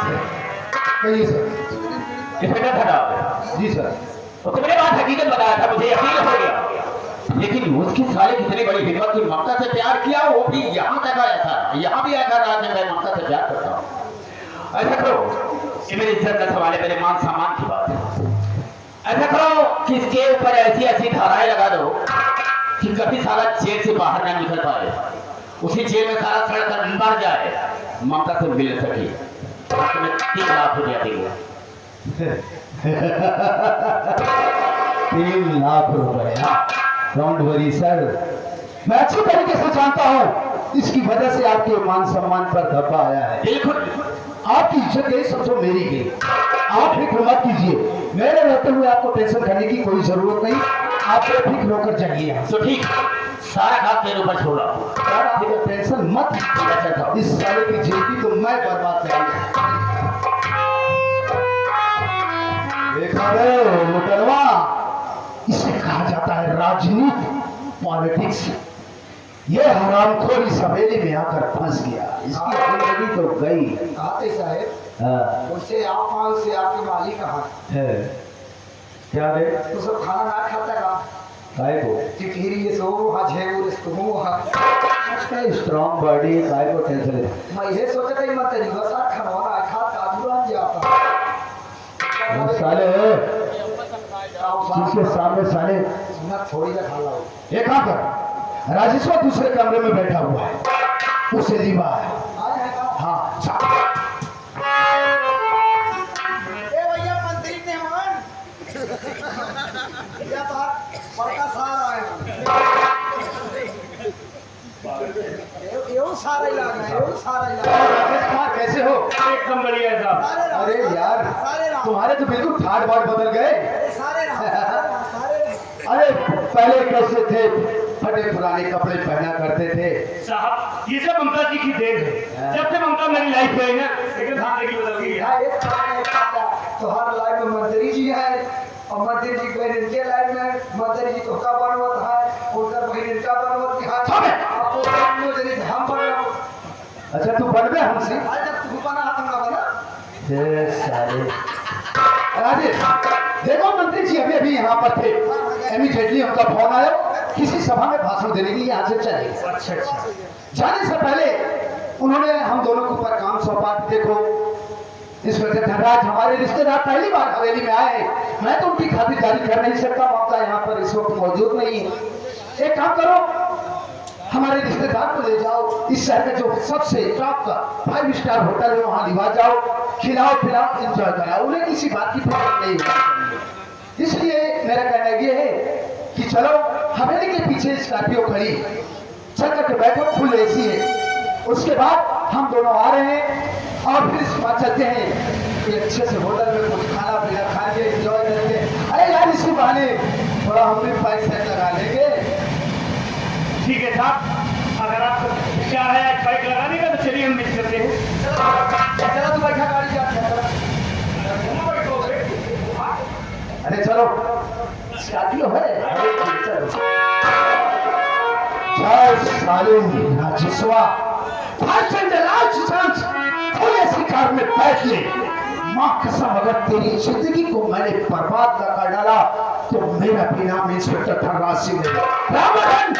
कहिए sir. Inspector साहब। जी sir. तो तुमने बात हकीकत बताया था, मुझे यकीन हो गया, लेकिन उसकी साले कितनी बड़ी हिम्मत की, ममता से प्यार किया, वो भी यहाँ तक आया था, यहाँ भी आकर रहा कि मैं ममता से प्यार करता हूँ। ऐसा करो कि मेरी इज्जत का सवाल है, मेरे मान सम्मान की बात है। ऐसा करो कि इसके ऊपर ऐसी ऐसी धाराएं लगा दो कि कभी सारा जेल से बाहर ना निकल पाए, उसी जेल में सारा सड़ कर मर जाए, ममता से मिल सके। तुम्हें 3 लाख रुपया देंगे। 3 लाख रुपए? डोंट वरी सर, मैं अच्छी तरीके से जानता हूँ इसकी वजह से आपके मान सम्मान पर धब्बा आया है। बिल्कुल। आपकी इज्जत गई, समझो मेरी गई। आप फिक्र मत कीजिए, मेरे रहते हुए आपको टेंशन करने की कोई जरूरत नहीं। आप बेफिक्र होकर जाइए। तो ठीक, सारा काम मेरे ऊपर छोड़ा, टेंशन मत। इस साले की जिंदगी तो मैं बर्बाद करूंगा। देखा रे मुकदमा, इसे कहा जाता है राजनीति, पॉलिटिक्स। ये हरामखोर इस हवेली में आकर फंस गया, इसकी जिंदगी तो गई। आते साहब, हाँ। उससे आप मान से आपके मालिक कहा है क्या रे? तो सब खाना ना खाता का काय को चिकहिरी ये सो हा झेगुर इसको हा स्ट्रॉन्ग बॉडी, काय को टेंशन है? मैं ये सोचता ही मत नहीं, बस खाना वाला खा का दुरान जाता साले जिसके सामने साले ना थोड़ी ना खा लाओ। ये कहाँ पर राजेश्वर दूसरे कमरे में बैठा हुआ है, उसे दीवा है। हाँ ए भैया मंत्री ने मान या बात बड़का सारा है यो सारा इलाका है, यो सारा इलाका। राजेश कुमार कैसे हो? एकदम बढ़िया है साहब। अरे यार तुम्हारे तो बिल्कुल ठाट बाट बदल गए। सारे अरे पहले कैसे थे, फटे पुराने कपड़े पहना करते थे। साहब ये सब ममता जी की देन है, जब से ममता मेरी लाइफ में है ना, लेकिन खाने की बदल गई है। तो हर लाइफ में मंत्री जी है और मंत्री जी बहन इनके लाइफ में मंत्री जी तो का बनवत है, उनका बहन इनका बनवत है। आपको हम बनवत। अच्छा तू बन गए हमसे? आज जब तू बना हाथ में बना राजेश देखो, मंत्री जी अभी अभी यहाँ पर थे, इमीडिएटली उनका फोन आया, किसी सभा में भाषण देने के लिए यहाँ से चले। अच्छा। जाने से पहले उन्होंने हम दोनों के ऊपर काम सौंपा। देखो इस वजह धनराज हमारे रिश्तेदार पहली बार हवेली में आए, मैं तो उनकी खातिरदारी कर नहीं सकता, ममता यहाँ पर इस वक्त मौजूद नहीं है। एक काम करो, हमारे रिश्तेदार को ले जाओ, इस शहर का जो सबसे टॉप का 5 स्टार होटल है वहां लिवा जाओ, खिलाओ पिलाओ, एंजॉय कराओ, उन्हें किसी बात की फिक्र नहीं होनी चाहिए। इसलिए मेरा कहना ये है कि चलो हवेली के पीछे स्कॉर्पियो खड़ी, चल करके बैठो, फुल एसी है। उसके बाद हम दोनों आ रहे हैं और फिर इस बात चलते हैं कि अच्छे से होटल में कुछ खाना पीना खाएंगे, एंजॉय करेंगे। अरे यार इसी बहाने थोड़ा हम भी पैसे लगा लेंगे। ठीक है साहब, अगर आपको क्या है आज बाइक लगाने का तो चलिए हम मिल करते हैं। चलो तू बैठा गाड़ी जाते हैं। अरे चलो स्कॉर्पियो है। जय साले राजस्वा, ऐसी कार में बैठ ले। माँ कसम, अगर तेरी जिंदगी को मैंने बर्बाद कर डाला तो मेरा भी नाम इंस्पेक्टर धनराज सिंह है। रामन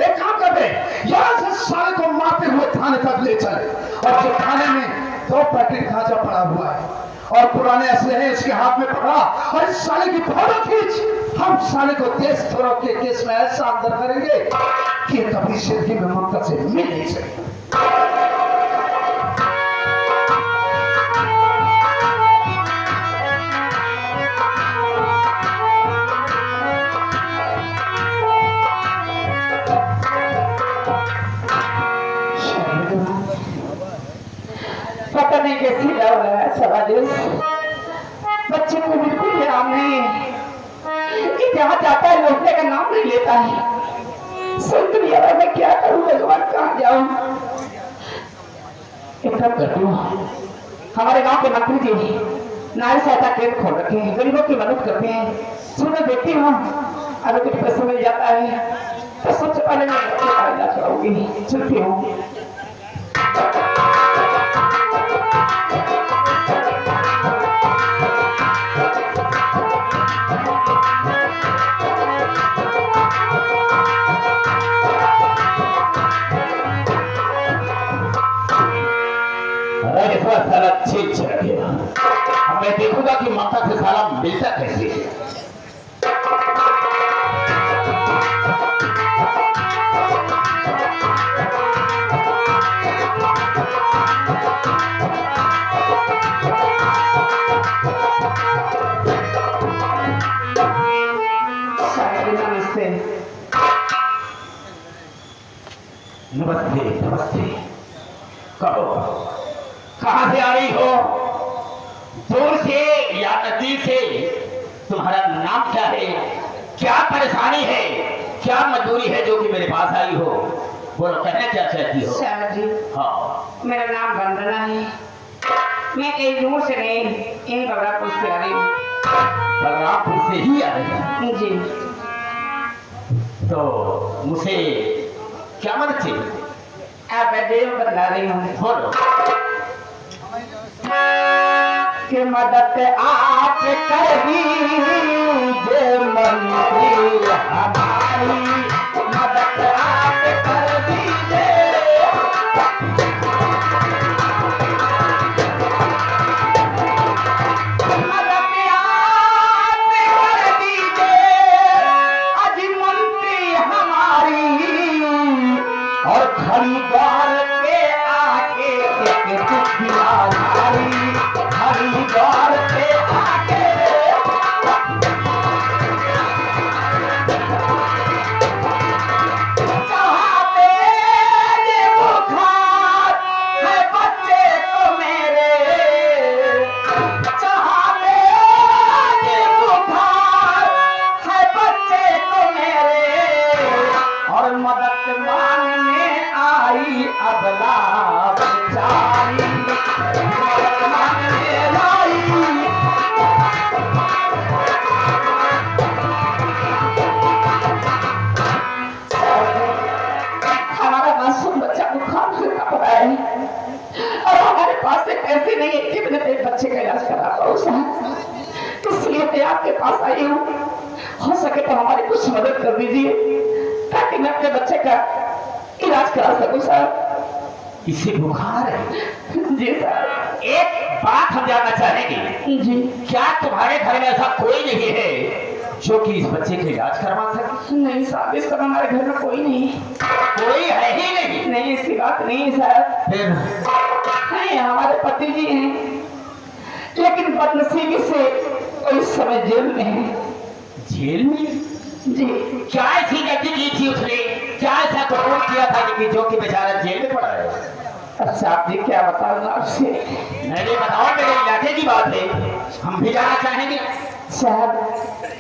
एक काम कर दे, यहाँ से साले को मारते हुए थाने तक ले चले, और जो थाने में 2 पैकेट गांजा पड़ा हुआ है और पुराने असलहे इसके हाथ में पकड़ा, और इस साले की फोटो खींच। हम साले को देशद्रोह के केस में ऐसा अंदर करेंगे कि कभी जिंदगी में ममता से मिल नहीं सके। पता नहीं कैसी लव है सवादेश, बच्चे को बिल्कुल ध्यान नहीं है कि जहाँ जाता है लौटने का नाम नहीं लेता है। सुन दुनिया में मैं क्या करूं भगवान, कहाँ जाऊं? एक काम करती हूँ, हमारे गांव के मंत्री जी नारी सहायता केंद्र खोल रखे हैं, गरीबों की मदद करते हैं। सुनो देखती हूँ अगर कुछ पैसे मिल जाता है तो सबसे पहले मैं इलाज कराऊंगी। चलती हूँ। साला चेक चढ़ गया। अब मैं देखूंगा कि ममता से साला मिलता कैसे है। नमस्ते। नमस्ते नमस्ते। कहो कहाँ से आ रही हो? दूर से या नजदीक से? तुम्हारा नाम क्या है? क्या परेशानी है? क्या मजबूरी है जो कि मेरे पास आई हो? बोलो, कहना क्या चाहती हो? सर जी, हाँ, मेरा नाम वंदना है। मैं कई दूर से नहीं, इन बलरामपुर से आ रही हूँ। बलरामपुर से ही आ रही है? जी। तो मुझे क्या मदद चाहिए? आप देव बता रही हूँ बोलो। कि मदद आप कर दीजिए मंदिर हमारी, मदद आप कर दीजिए। मदद आप कर दीजिए अजी मंत्री हमारी, और खरीदार के आगे एक दुखिया नारी, खरीदार के आगे। चाहते ये बुखार है बच्चे को मेरे, चाहते ये बुखार है बच्चे को मेरे, और मदद मांगने आई अबला बेचारी, मदद मांगने आई। हमारा मासूम बच्चा बुखार से कप रहा है और हमारे पास एक पैसे नहीं है कि मैंने अपने बच्चे का इलाज करा पाऊँ साहब, इसलिए मैं आपके पास आई हूँ। हो सके तो हमारी कुछ मदद कर दीजिए ताकि मैं अपने बच्चे का इलाज करा सकूं साहब। इसे बुखार है? जी साहब। एक बात हम जानना चाहेंगे, जी। क्या तुम्हारे घर में ऐसा कोई नहीं है जो कि इस बच्चे का इलाज करवा सके? नहीं साहब, इस समय हमारे घर में कोई नहीं है। कोई है ही नहीं? नहीं, ऐसी बात नहीं है साहब। फिर नहीं, हमारे पति जी हैं, लेकिन बदनसीबी से वो इस समय जेल में है। जेल में? जी। क्या ऐसी गलती की थी उसने? क्या ऐसा कसूर किया था कि जो कि बेचारा जेल में पड़ा है? अच्छा आप जी, क्या बताऊं आपसे? नहीं बताओ, मेरे इलाके की बात है, हम भी जाना चाहेंगे। साहब,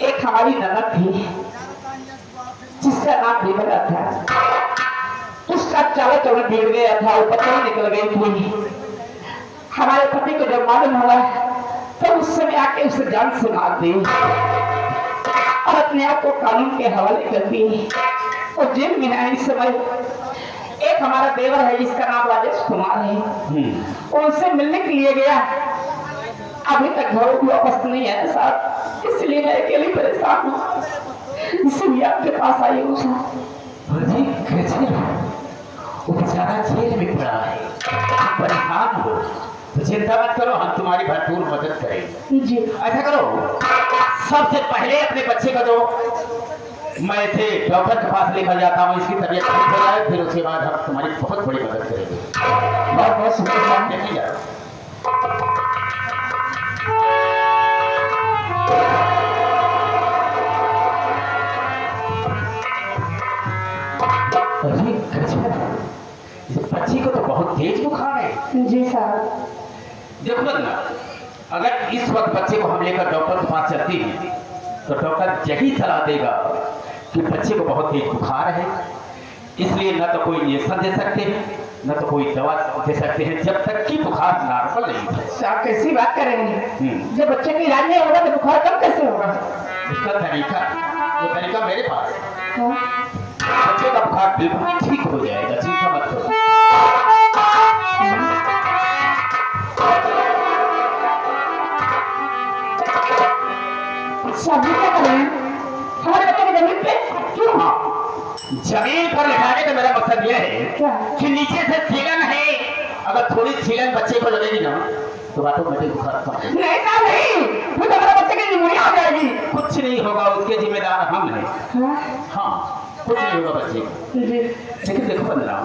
एक हमारी ननद थी जिसका नाम बिमला था। उसका चाला चौड़ा बिगड़ गया था, वो पत्नी निकल गई थी। हमारे पति को जब मालूम हुआ तो उस समय आके उसे जान से मार दी और अपने आप को कानून के हवाले कर दी। वो जेल में है इस समय। एक हमारा देवर है जिसका नाम राजेश कुमार है, वो उनसे मिलने के लिए गया, अभी तक घर को वापस नहीं आया साहब, इसलिए मैं अकेली परेशान हूँ, इसलिए आपके पास आई हूँ साहब। वो बेचारा जेल में पड़ा है, परेशान हो तो चिंता मत करो, हम तुम्हारी भरपूर मदद करेंगे। जी। ऐसा करो, सबसे पहले अपने बच्चे का जो मैं इसे डॉक्टर के पास लेकर जाता हूँ, इसकी तबीयत ठीक हो जाए, फिर उसके बाद हम तुम्हारी बहुत बड़ी मदद करेंगे। बहुत बहुत शुक्रिया। देखिए यार, अरे गजब, इस बच्ची को तो बहुत तेज बुखार है। जी साहब। देखो ना, अगर इस वक्त बच्चे को हम लेकर डॉक्टर के पास चलती हैं तो डॉक्टर यही सलाह देगा कि बच्चे को बहुत तेज बुखार है, इसलिए न तो कोई इंजेक्शन दे सकते हैं न तो कोई दवा दे सकते हैं जब तक कि बुखार नॉर्मल नहीं है। साहब कैसी बात करेंगे? जब बच्चे की इलाज नहीं होगा तो बुखार कब कैसे होगा? उसका तरीका, वो तरीका मेरे पास है। हाँ? बच्चे का बुखार बिल्कुल ठीक हो जाएगा, चिंता मत करो। साहब क्या कर रहे हैं? हमारे बच्चे की जमीन पे क्यों? हाँ, जमीन पर लिटाने का मेरा मकसद यह है क्या? कि नीचे से सीलन है अगर थोड़ी छीलन बच्चे को लगेगी ना तो ऑटोमेटिक बुखार कम हो नहीं साहब नहीं, वो तो हमारे बच्चे की निमोनिया हो जाएगी। कुछ नहीं होगा, उसके जिम्मेदार हम हैं। हाँ कुछ नहीं होगा बच्चे को। जी लेकिन देखो बंदराम,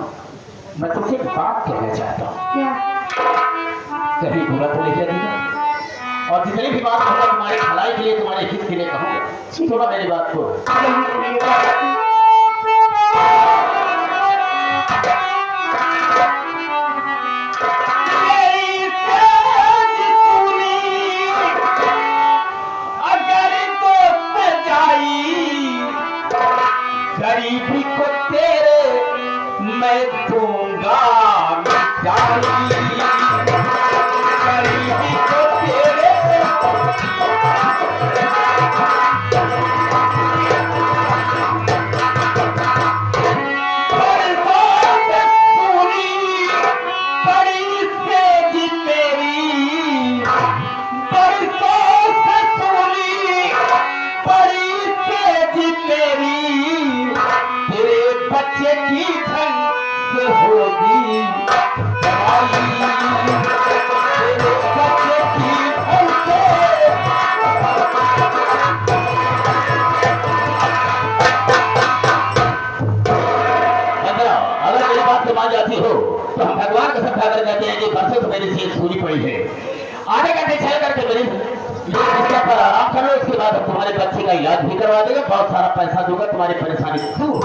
मैं तुमसे एक बात कहना चाहता हूँ, क्या? कहीं बुरा तो नहीं लगेगा? और जितनी भी बात होगा तुम्हारी भलाई के लिए, तुम्हारे हित के लिए कहूँगा, थोड़ा मेरी बात को। गरीबी को तेरे मैं दूंगा मिटाई, गरीबी को तेरे बच्चे की धन से होगी दवाई, तेरे बच्चे की धन से। अगर मेरी बात मान जाती हो तो हम भगवान का सब कर कहते हैं कि परसों तो मेरी सीट पूरी पड़ी है, आधे घंटे चल करके मेरी पर आराम करो, उसके बाद तुम्हारे बच्चे का इलाज भी करवा देगा, बहुत सारा पैसा दूंगा, तुम्हारी परेशानी दूर।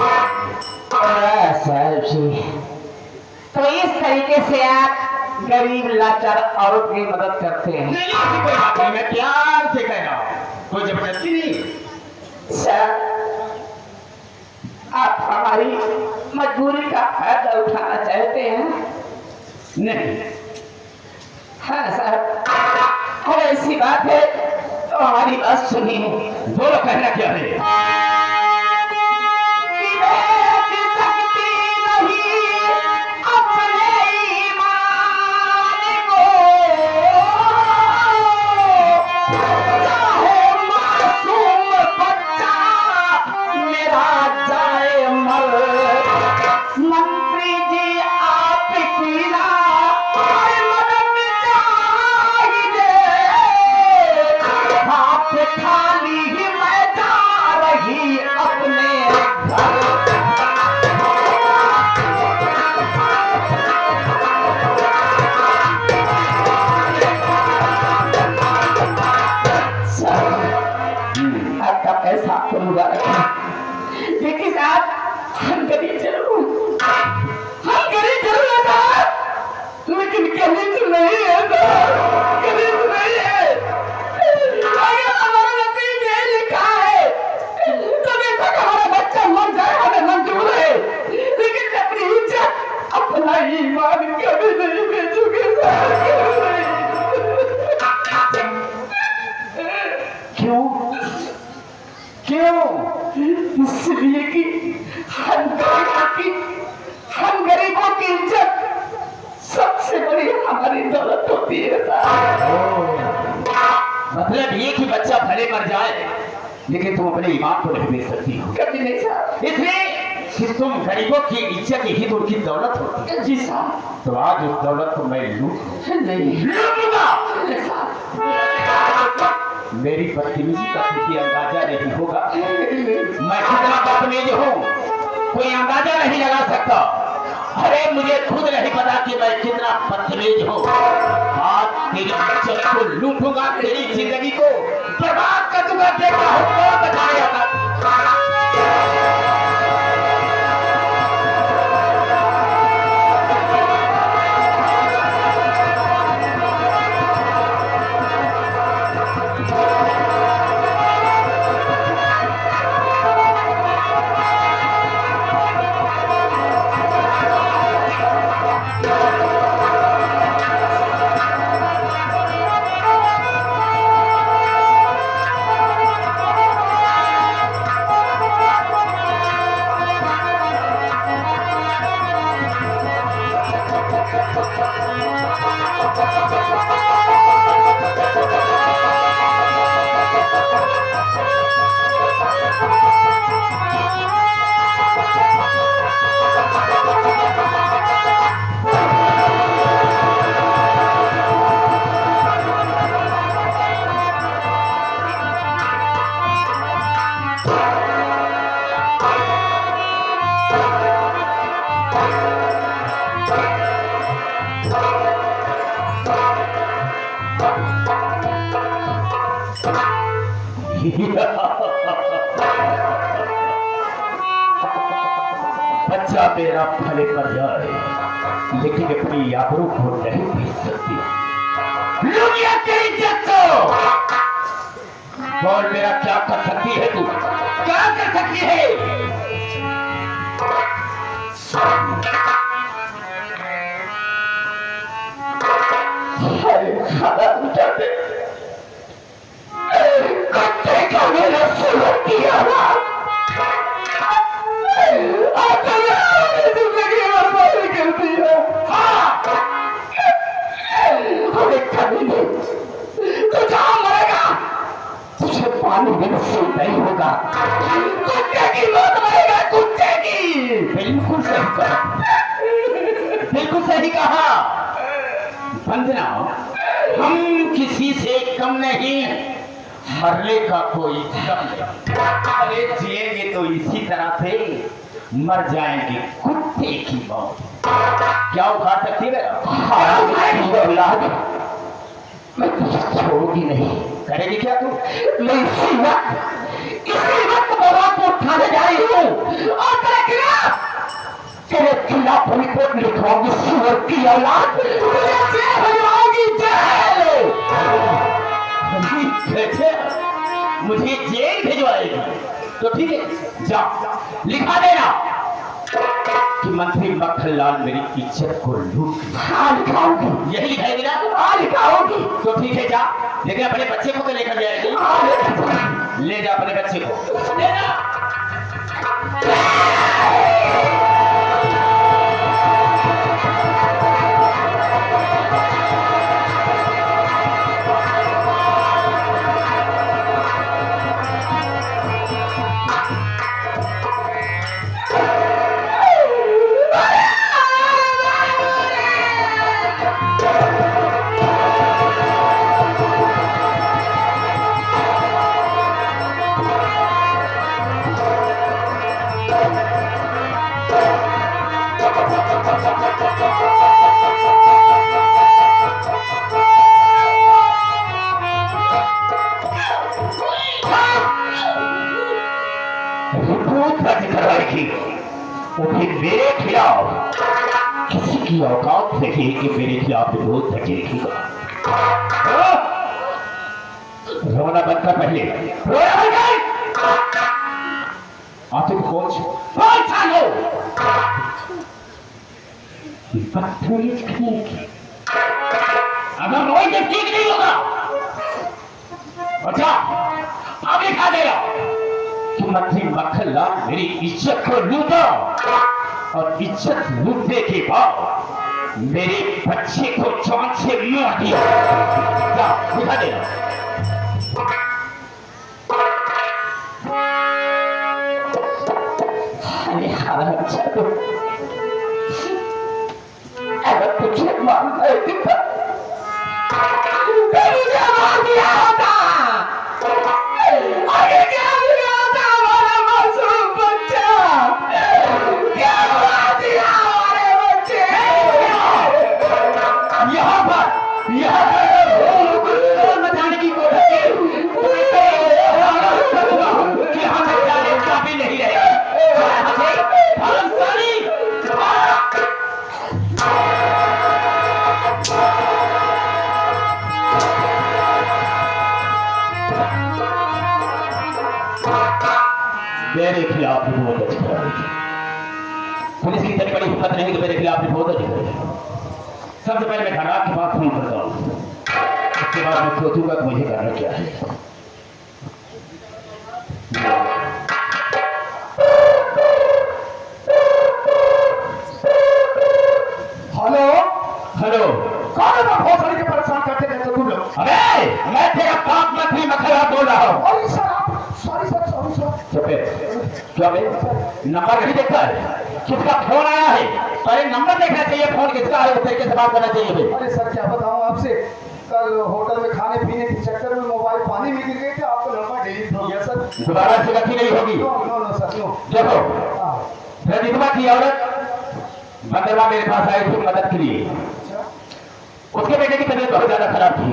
साहब जी, तो इस तरीके से आप गरीब लाचार औरत की मदद करते हैं? नहीं ऐसी कोई बात नहीं, मैं प्यार से कह रहा हूँ, कोई जबरदस्ती नहीं। सर, आप हमारी मजबूरी का फायदा उठाना चाहते हैं? नहीं। हाँ सर, और ऐसी बात है तो हमारी बात सुनिए। बोलो कहना क्या है? ऐसा आपको मुबारक है, लेकिन आप हम गरीब जरूर है साहब, लेकिन गरीब तो नहीं है साहब, गरीब नहीं है। अगर हमारा नसीब ये लिखा है तो बेशक हमारा बच्चा मर जाए, हमें मंजूर है, लेकिन अपनी इज्जत अपना ईमान कभी नहीं बेचोगे साहब। क्यों? इसलिए कि हम गरीबों की इज्जत सबसे बड़ी हमारी दौलत होती है साहब। मतलब ये कि बच्चा भले मर जाए लेकिन तुम अपने ईमान को नहीं बेच सकती हो। कभी नहीं साहब, इसलिए कि तुम गरीबों की इज्जत ही तो उनकी दौलत होती है। जी साहब। तो आज उस दौलत को मैं नहीं लूटूंगा। साहब, मेरी बदतमीजी का किसी अंदाजा नहीं होगा, मैं कितना बदतमीज हूँ कोई अंदाजा नहीं लगा सकता। अरे मुझे खुद नहीं पता कि मैं कितना बदतमीज हूँ। आज तेरी इज्जत को लूटूंगा, तेरी जिंदगी को बर्बाद कर दूंगा, देखता हूँ कौन बचाएगा। बच्चा मेरा भले पर जाए लेकिन अपनी आबरू को नहीं बेच सकती। लुनिया तेरी इज्जत को बोल, मेरा क्या कर सकती है तू, क्या कर सकती है? कुत्ते का मेरा सुलह किया जिंदगी बर्बाद करती है। तू जहां मरेगा तुझे पानी में नसीब नहीं होगा। कुत्ते की मौत मरेगा, कुत्ते की। बिल्कुल सही कहा, बिल्कुल सही कहा। वंदना, हम किसी से कम नहीं, मरने का कोई दम नहीं। अरे जिएंगे तो इसी तरह से, मर जाएंगे कुत्ते की मौत। क्या उखाड़ सकती है औलाद? मैं तुझे छोड़ूंगी नहीं। करेगी क्या तू? मैं इसी वक्त बाबा को उठाने जा रही हूँ और तेरे खिलाफ रिपोर्ट लिखवाऊंगी। सुअर की औलाद, तुझे जेल भिजवाऊंगी, जेल। मुझे जेल भिजवाएगी तो ठीक है, जा लिखा देना कि मंत्री मक्खनलाल मेरी इज्जत को लूट। लिखाऊंगी, यही लिखाएगी ना? लिखाऊंगी तो ठीक है, जा। लेकिन अपने बच्चे को तो लेकर जाएगी। ले जा अपने बच्चे को, ले जा। वो भी मेरे खिलाफ। किसी की औकात नहीं कि मेरे खिलाफ विरोध रखेगा। रोना बंद कर पहले। आंसू को पोंछ लो। अगर रोई तो ठीक नहीं होगा। अच्छा अब लिखा देगा कि मंत्री मक्खनलाल मेरी इज्जत को लूटा और इज्जत लूटने के बाद मेरे बच्चे को जान से मार दिया। क्या दिखा देना? अरे हरामजादा, अगर तुझे मारना है तो मुझे मार दिया होता। अरे क्या दिया होता हमारा मासूम बच्चा? क्या मार दिया हमारे बच्चे? यहाँ पर मचाने की कोशिश कि हम जाने काफी नहीं रहे। मेरे खिलाफ रिपोर्ट दर्ज कराएगी। पुलिस की इतनी बड़ी हिम्मत नहीं कि मेरे खिलाफ रिपोर्ट दर्ज करे। सबसे पहले मैं धनराज के पास फोन करता हूँ, उसके बाद मैं सोचूंगा कि मुझे करना क्या है। हेलो हेलो, कौन है? बहुत सारी के परेशान करते रहते हो तुम लोग। अबे मैं तेरा बाप मंत्री मक्खनलाल बोल रहा हूँ। सॉरी सर, आप सॉरी सर, सॉरी सर। चुपे, क्या बे? नंबर नहीं देखता है? किसका फोन आया है? पहले नंबर देखना चाहिए, फोन किसका है उस तरीके से बात करना चाहिए बे। अरे सर क्या बताऊं आपसे, कल होटल में खाने पीने के चक्कर में मोबाइल पानी में गिर गए थे, आपका नंबर डिलीट हो गया सर। दोबारा से गलती नहीं होगी। No no no sir, no. देखो, हाँ, रजितवा की औरत बंदरवा मेरे पास आई थी मदद के लिए। उसके बेटे की तबीयत बहुत ज्यादा खराब थी।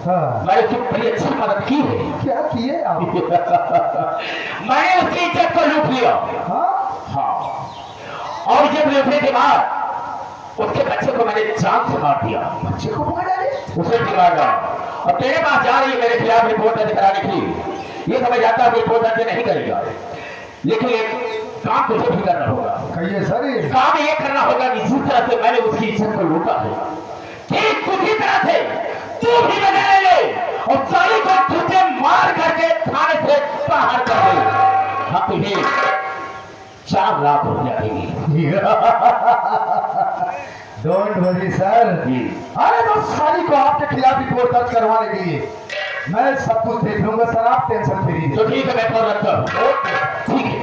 हाँ। मैंने उसकी बड़ी अच्छी मदद की है। क्या किए आप? मैंने उसकी इज्जत को लूट लिया। हाँ? हाँ, और जब लूटने के बाद उसके बच्चे को मैंने जान से मार दिया। बच्चे को मार डाले? उसे मार डाला और तेरे पास जा रही है मेरे खिलाफ रिपोर्ट दर्ज कराने की। ये समझ आता है रिपोर्ट दर्ज नहीं करेगा, लेकिन एक काम तुझे भी करना होगा। कहिए सर। काम ये करना होगा कि जिस तरह से मैंने उसकी इज्जत को लूटा है, ठीक उसी तरह से तू भी बदले ले और सारी को तुझे मार करके थाने से बाहर कर दे। हम तुझे 4 लाख रुपया देंगे। Don't worry sir. अरे तो साली को आपके खिलाफ रिपोर्ट दर्ज करवाने के लिए मैं सब कुछ देख लूंगा सर, आप टेंशन फ्री। तो ठीक है, मैं फोन रखता हूँ। ठीक है।